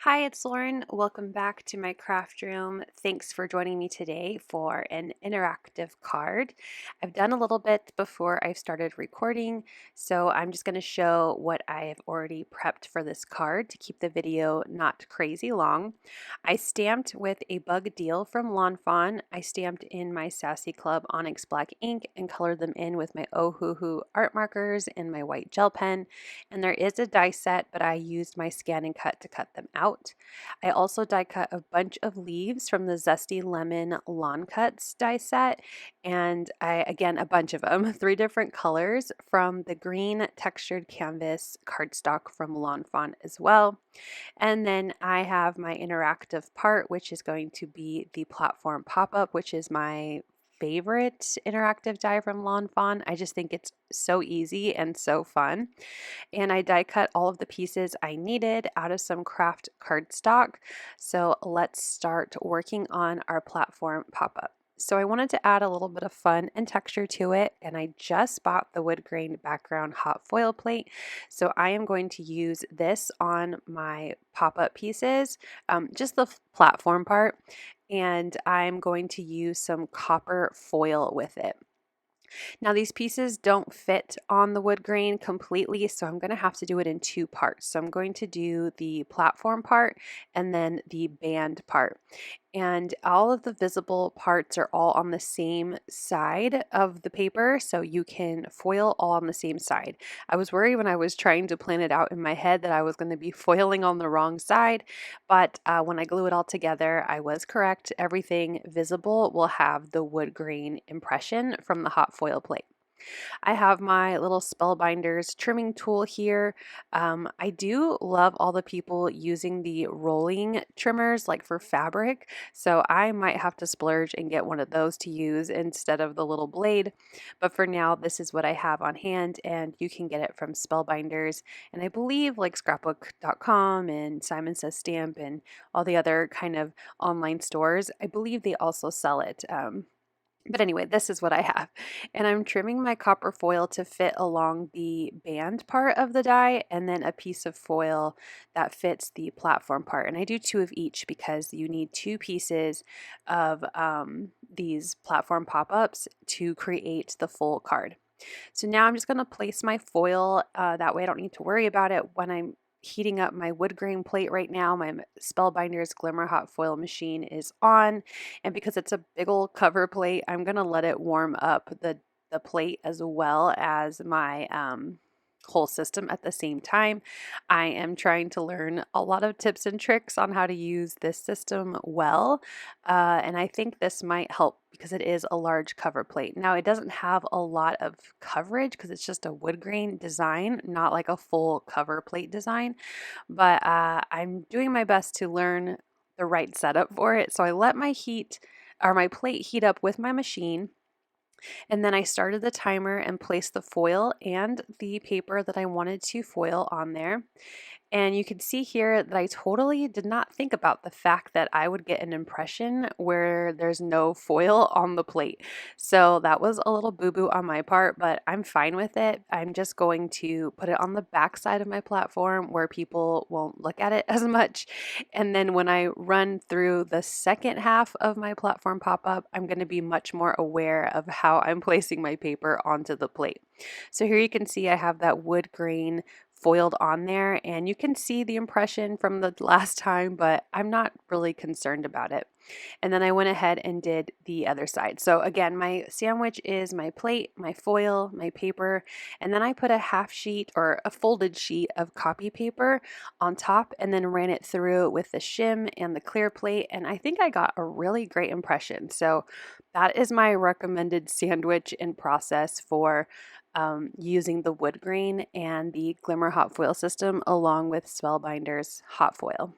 Hi, it's Lauren. Welcome back to my craft room. Thanks for joining me today for an interactive card. I've done a little bit before I started recording, so I'm just going to show what I have already prepped for this card to keep the video not crazy long. I stamped with a bug deal from Fawn. I stamped in my Sassy Club Onyx black ink and colored them in with my Ohuhu art markers and my white gel pen. And there is a die set, but I used my scan and cut to cut them out. I also die cut a bunch of leaves from the Zesty Lemon Lawn Cuts die set, and again, a bunch of them, 3 different colors from the green textured canvas cardstock from Lawn Fawn as well. And then I have my interactive part, which is going to be the platform pop-up, which is my favorite interactive die from Lawn Fawn. I just think it's so easy and so fun. And I die cut all of the pieces I needed out of some craft cardstock. So let's start working on our platform pop-up. So I wanted to add a little bit of fun and texture to it, and I just bought the Woodgrain background hot foil plate. So I am going to use this on my pop-up pieces, just the platform part, and I'm going to use some copper foil with it. Now these pieces don't fit on the wood grain completely, so I'm going to have to do it in 2 parts. So I'm going to do the platform part and then the band part. And all of the visible parts are all on the same side of the paper, so you can foil all on the same side. I was worried when I was trying to plan it out in my head that I was going to be foiling on the wrong side, but when I glue it all together, I was correct. Everything visible will have the wood grain impression from the hot foil plate. I have my little Spellbinders trimming tool here. I do love all the people using the rolling trimmers like for fabric, so I might have to splurge and get one of those to use instead of the little blade. But for now, this is what I have on hand, and you can get it from Spellbinders, and I believe like scrapbook.com and Simon Says Stamp and all the other kind of online stores, I believe they also sell it. But anyway, this is what I have. And I'm trimming my copper foil to fit along the band part of the die and then a piece of foil that fits the platform part. And I do 2 of each because you need 2 pieces of these platform pop-ups to create the full card. So now I'm just going to place my foil. That way I don't need to worry about it when I'm heating up my wood grain plate right now. My Spellbinders Glimmer hot foil machine is on, and because it's a big old cover plate, I'm gonna let it warm up the plate as well as my whole system at the same time. I am trying to learn a lot of tips and tricks on how to use this system well, and I think this might help because it is a large cover plate. Now it doesn't have a lot of coverage because it's just a wood grain design, not like a full cover plate design, but I'm doing my best to learn the right setup for it. So I let my plate heat up with my machine, and then I started the timer and placed the foil and the paper that I wanted to foil on there. And you can see here that I totally did not think about the fact that I would get an impression where there's no foil on the plate. So that was a little boo-boo on my part, but I'm fine with it. I'm just going to put it on the back side of my platform where people won't look at it as much. And then when I run through the second half of my platform pop-up, I'm going to be much more aware of how I'm placing my paper onto the plate. So here you can see I have that wood grain foiled on there, and you can see the impression from the last time, but I'm not really concerned about it. And then I went ahead and did the other side. So again, my sandwich is my plate, my foil, my paper, and then I put a half sheet or a folded sheet of copy paper on top and then ran it through with the shim and the clear plate, and I think I got a really great impression. So that is my recommended sandwich and process for using the wood grain and the Glimmer hot foil system along with Spellbinders hot foil.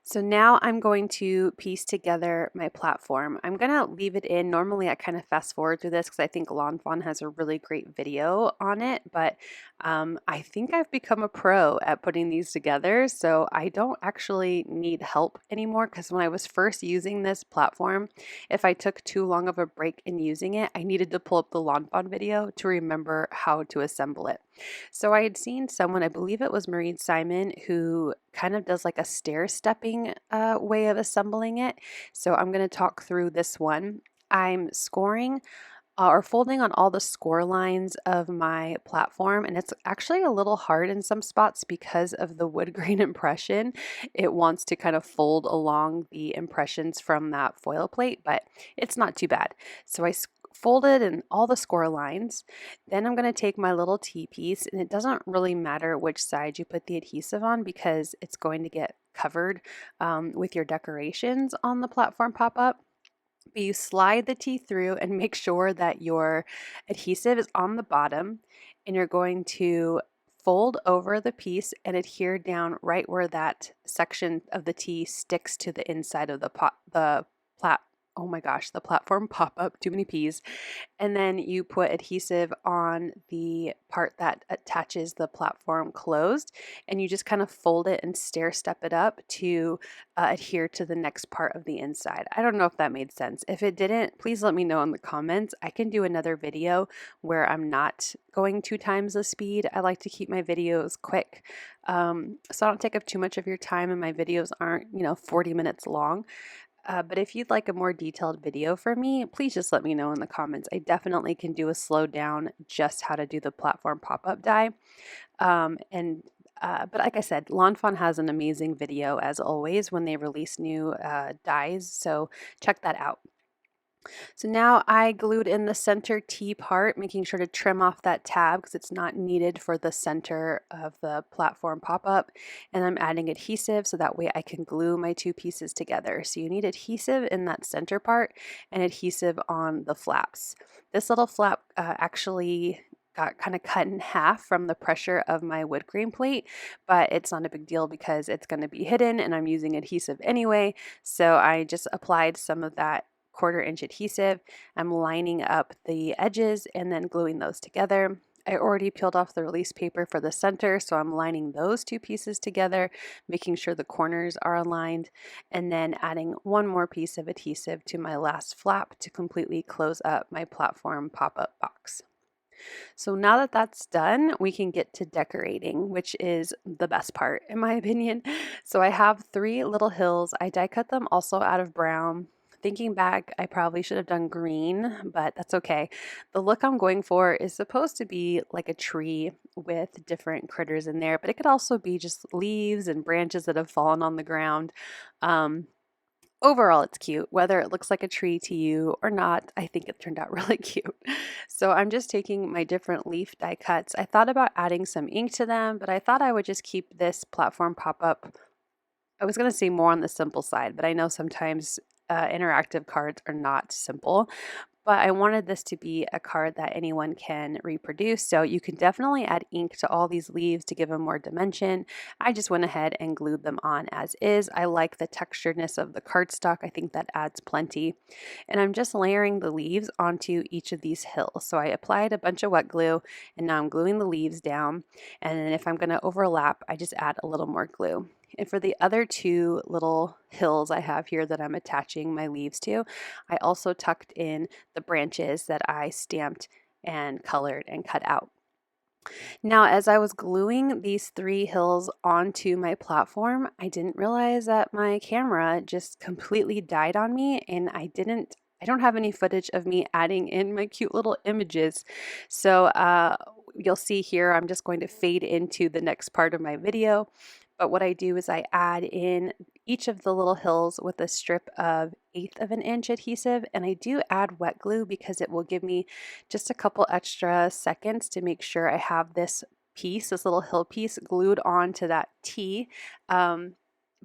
So now I'm going to piece together my platform. I'm going to leave it in. Normally I kind of fast forward through this because I think Fawn has a really great video on it, but I think I've become a pro at putting these together, so I don't actually need help anymore, because when I was first using this platform, if I took too long of a break in using it, I needed to pull up the Fawn video to remember how to assemble it. So I had seen someone, I believe it was Marie Simon, who kind of does like a stair stepping way of assembling it. So I'm going to talk through this one. I'm scoring or folding on all the score lines of my platform, and it's actually a little hard in some spots because of the wood grain impression. It wants to kind of fold along the impressions from that foil plate, but it's not too bad. So I folded in all the score lines. Then I'm going to take my little T-piece, and it doesn't really matter which side you put the adhesive on because it's going to get covered with your decorations on the platform pop-up. But you slide the T through and make sure that your adhesive is on the bottom, and you're going to fold over the piece and adhere down right where that section of the T sticks to the inside of the oh my gosh, the platform pop-up, too many P's. And then you put adhesive on the part that attaches the platform closed, and you just kind of fold it and stair step it up to adhere to the next part of the inside. I don't know if that made sense. If it didn't, please let me know in the comments. I can do another video where I'm not going 2 times the speed. I like to keep my videos quick, so I don't take up too much of your time, and my videos aren't, 40 minutes long. But if you'd like a more detailed video from me, please just let me know in the comments. I definitely can do a slow down just how to do the platform pop-up die. But like I said, Fawn has an amazing video as always when they release new dies, so check that out. So now I glued in the center T part, making sure to trim off that tab because it's not needed for the center of the platform pop-up. And I'm adding adhesive so that way I can glue my 2 pieces together. So you need adhesive in that center part and adhesive on the flaps. This little flap actually got kind of cut in half from the pressure of my wood grain plate, but it's not a big deal because it's going to be hidden and I'm using adhesive anyway. So I just applied some of that 1/4 inch adhesive. I'm lining up the edges and then gluing those together. I already peeled off the release paper for the center, so I'm lining those 2 pieces together, making sure the corners are aligned, and then adding 1 more piece of adhesive to my last flap to completely close up my platform pop-up box. So now that that's done, we can get to decorating, which is the best part in my opinion. So I have 3 little hills. I die cut them also out of brown. Thinking back, I probably should have done green, but that's okay. The look I'm going for is supposed to be like a tree with different critters in there, but it could also be just leaves and branches that have fallen on the ground. Overall, it's cute. Whether it looks like a tree to you or not, I think it turned out really cute. So I'm just taking my different leaf die cuts. I thought about adding some ink to them, but I thought I would just keep this platform pop-up. I was going to say more on the simple side, but I know sometimes interactive cards are not simple. But I wanted this to be a card that anyone can reproduce. So you can definitely add ink to all these leaves to give them more dimension. I just went ahead and glued them on as is. I like the texturedness of the cardstock. I think that adds plenty. And I'm just layering the leaves onto each of these hills. So I applied a bunch of wet glue and now I'm gluing the leaves down. And then if I'm going to overlap, I just add a little more glue. And for the other 2 little hills I have here that I'm attaching my leaves to, I also tucked in the branches that I stamped and colored and cut out. Now, as I was gluing these 3 hills onto my platform, I didn't realize that my camera just completely died on me, and I don't have any footage of me adding in my cute little images. So you'll see here, I'm just going to fade into the next part of my video. But what I do is I add in each of the little hills with a strip of 1/8 of an inch adhesive, and I do add wet glue because it will give me just a couple extra seconds to make sure I have this little hill piece glued onto that T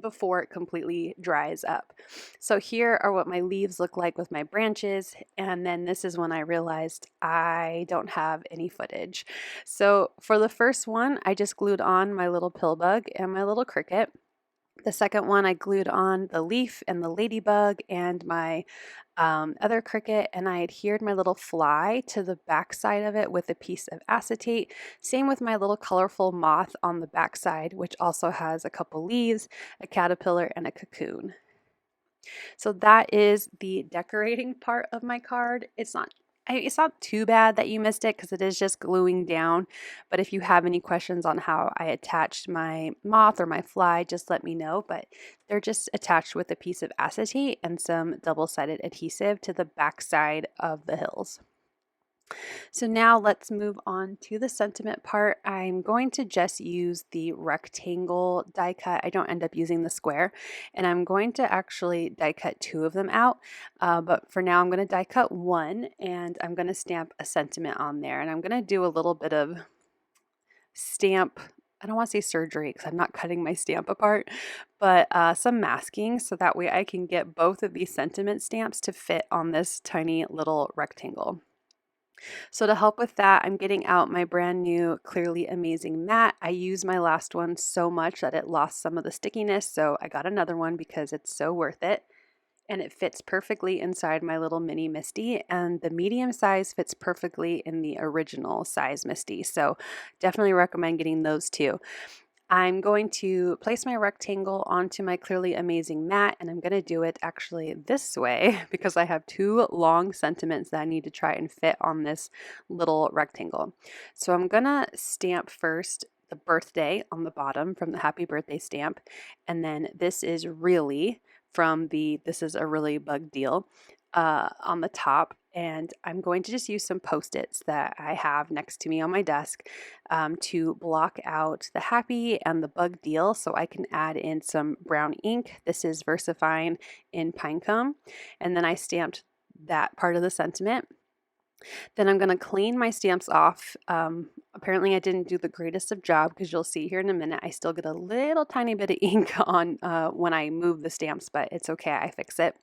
before it completely dries up. So here are what my leaves look like with my branches, and then this is when I realized I don't have any footage. So for the first one, I just glued on my little pill bug and my little cricket. The second one, I glued on the leaf and the ladybug and my other cricket, and I adhered my little fly to the back side of it with a piece of acetate. Same with my little colorful moth on the back side, which also has a couple leaves, a caterpillar, and a cocoon. So that is the decorating part of my card. It's not too bad that you missed it because it is just gluing down. But if you have any questions on how I attached my moth or my fly, just let me know. But they're just attached with a piece of acetate and some double-sided adhesive to the back side of the hills. So now let's move on to the sentiment part. I'm going to just use the rectangle die cut. I don't end up using the square, and I'm going to actually die cut 2 of them out. But for now, I'm going to die cut 1, and I'm going to stamp a sentiment on there. And I'm going to do a little bit of stamp, I don't want to say surgery because I'm not cutting my stamp apart, but some masking so that way I can get both of these sentiment stamps to fit on this tiny little rectangle. So to help with that, I'm getting out my brand new Clearly Amazing mat. I used my last one so much that it lost some of the stickiness, so I got another one because it's so worth it. And it fits perfectly inside my little mini Misty, and the medium size fits perfectly in the original size Misty. So definitely recommend getting those two. I'm going to place my rectangle onto my Clearly Amazing mat, and I'm going to do it actually this way because I have 2 long sentiments that I need to try and fit on this little rectangle. So I'm going to stamp first the birthday on the bottom from the happy birthday stamp, and then this is really from the this is a really bug deal on the top. And I'm going to just use some Post-its that I have next to me on my desk to block out the happy and the bug deal so I can add in some brown ink. This is VersaFine in Pinecone. And then I stamped that part of the sentiment. Then I'm going to clean my stamps off. Apparently I didn't do the greatest of job because you'll see here in a minute I still get a little tiny bit of ink on when I move the stamps, but it's okay, I fix it.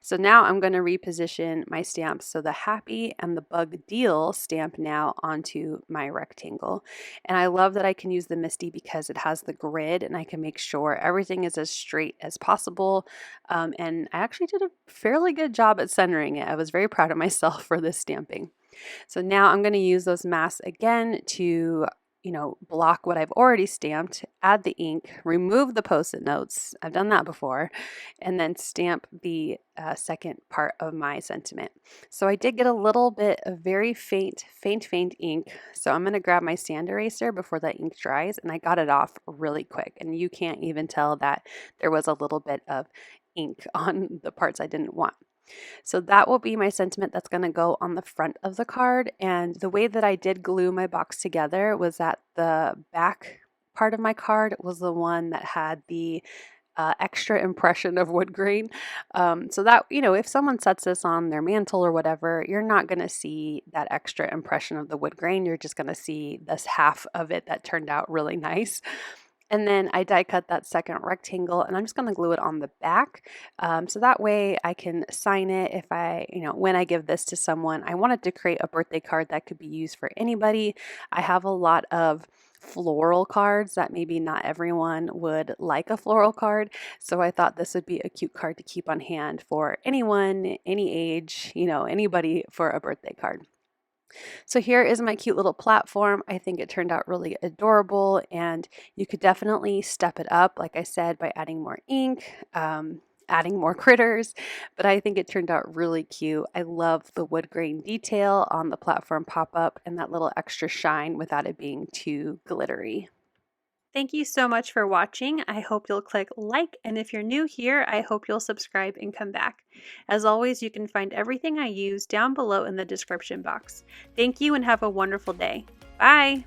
So now I'm going to reposition my stamps so the happy and the bug deal stamp now onto my rectangle. And I love that I can use the Misty because it has the grid and I can make sure everything is as straight as possible. And I actually did a fairly good job at centering it. I was very proud of myself for this stamping. So now I'm going to use those masks again to, block what I've already stamped, add the ink, remove the Post-it notes. I've done that before, and then stamp the second part of my sentiment. So I did get a little bit of very faint ink. So I'm going to grab my sand eraser before that ink dries, and I got it off really quick. And you can't even tell that there was a little bit of ink on the parts I didn't want. So that will be my sentiment that's going to go on the front of the card. And the way that I did glue my box together was that the back part of my card was the one that had the extra impression of Woodgrain. So that, if someone sets this on their mantle or whatever, you're not going to see that extra impression of the Woodgrain. You're just going to see this half of it that turned out really nice. And then I die cut that second rectangle and I'm just going to glue it on the back. So that way I can sign it if when I give this to someone. I wanted to create a birthday card that could be used for anybody. I have a lot of floral cards that maybe not everyone would like a floral card. So I thought this would be a cute card to keep on hand for anyone, any age, anybody for a birthday card. So here is my cute little platform. I think it turned out really adorable, and you could definitely step it up, like I said, by adding more ink, adding more critters, but I think it turned out really cute. I love the wood grain detail on the platform pop-up and that little extra shine without it being too glittery. Thank you so much for watching. I hope you'll click like, and if you're new here, I hope you'll subscribe and come back. As always, you can find everything I use down below in the description box. Thank you and have a wonderful day. Bye!